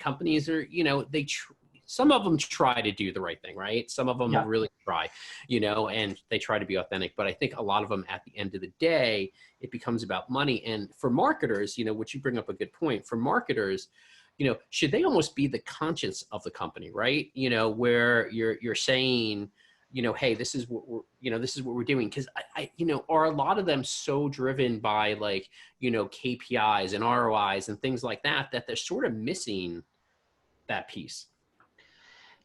companies are, you know, some of them try to do the right thing, right? Some of them really try, you know, and they try to be authentic. But I think a lot of them at the end of the day, it becomes about money. And for marketers, you know, which you bring up a good point, for marketers, you know, should they almost be the conscience of the company, right? You know, where you're saying, you know, hey, this is what we're, you know, this is what we're doing. Cause I, you know, are a lot of them so driven by like, you know, KPIs and ROIs and things like that, that they're sort of missing that piece.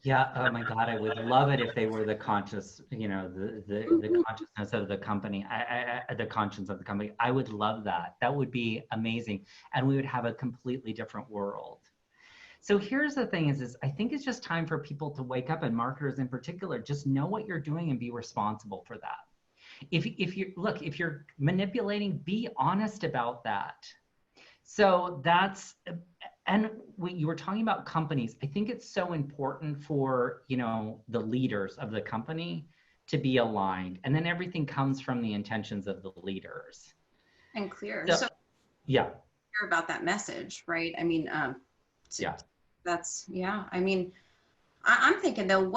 Yeah. Oh my God. I would love it if they were the conscious, you know, the consciousness of the company, the conscience of the company. I would love that. That would be amazing. And we would have a completely different world. So here's the thing is I think it's just time for people to wake up, and marketers in particular, just know what you're doing and be responsible for that. If you're manipulating, be honest about that. So that's, and when you were talking about companies, I think it's so important for, you know, the leaders of the company to be aligned, and then everything comes from the intentions of the leaders. And clear. So yeah. Clear about that message, right? I mean, I mean, I'm thinking though,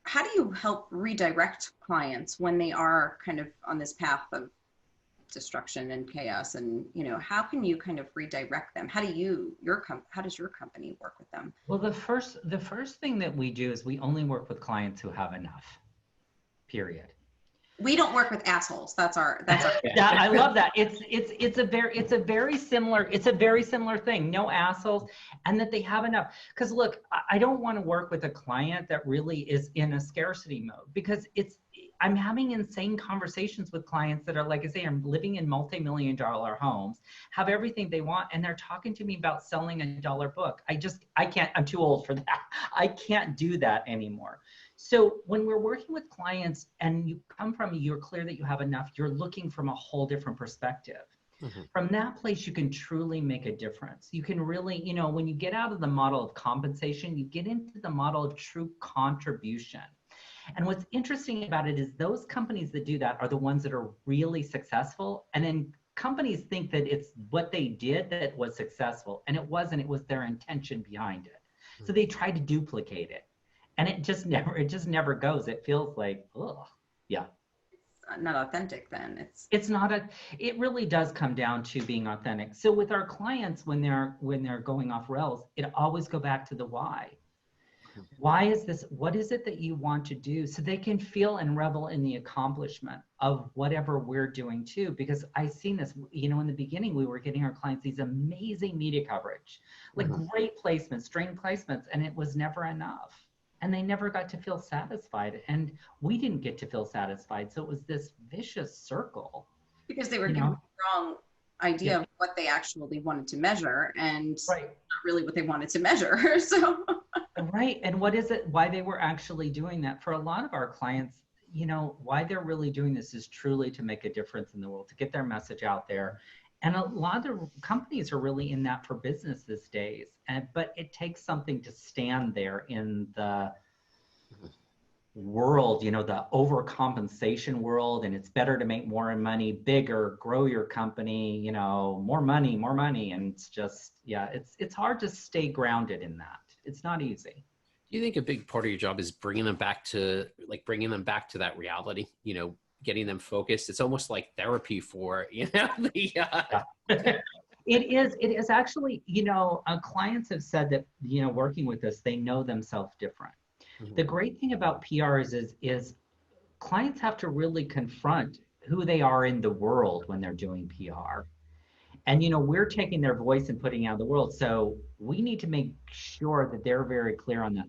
how do you help redirect clients when they are kind of on this path of destruction and chaos? And, you know, how can you kind of redirect them? How does your company work with them? Well, the first thing that we do is we only work with clients who have enough, period. We don't work with assholes. That's our. Yeah, I love that. It's a very similar thing. No assholes, and that they have enough. Because look, I don't want to work with a client that really is in a scarcity mode, because I'm having insane conversations with clients that are, like I say, I'm living in multi-million-dollar homes, have everything they want, and they're talking to me about selling a $1 book. I can't. I'm too old for that. I can't do that anymore. So when we're working with clients and you're clear that you have enough, you're looking from a whole different perspective. Mm-hmm. From that place, you can truly make a difference. You can really, you know, when you get out of the model of compensation, you get into the model of true contribution. And what's interesting about it is those companies that do that are the ones that are really successful. And then companies think that it's what they did that was successful, and it wasn't. It was their intention behind it. Mm-hmm. So they try to duplicate it. And it just never goes. It feels like, oh, yeah. It's not authentic then. It really does come down to being authentic. So with our clients, when they're going off rails, it always go back to the why. Why is this? What is it that you want to do? So they can feel and revel in the accomplishment of whatever we're doing too. Because I've seen this, you know, in the beginning, we were getting our clients these amazing media coverage, like great placements, string placements, and it was never enough. And they never got to feel satisfied, and we didn't get to feel satisfied. So it was this vicious circle. Because they were given the wrong idea of what they actually wanted to measure, and not really what they wanted to measure. So right. And what is it, why they were actually doing that? For a lot of our clients, you know, why they're really doing this is truly to make a difference in the world, to get their message out there. And a lot of the companies are really in that for business these days. But it takes something to stand there in the world, you know, the overcompensation world, and it's better to make more money, bigger, grow your company, you know, more money. And it's just, yeah, it's hard to stay grounded in that. It's not easy. Do you think a big part of your job is bringing them back to that reality, you know, getting them focused? It's almost like therapy for, you know, It is actually, you know, clients have said that, you know, working with us, they know themselves different. Mm-hmm. The great thing about PR is clients have to really confront who they are in the world when they're doing PR. And, you know, we're taking their voice and putting it out in the world. So we need to make sure that they're very clear on that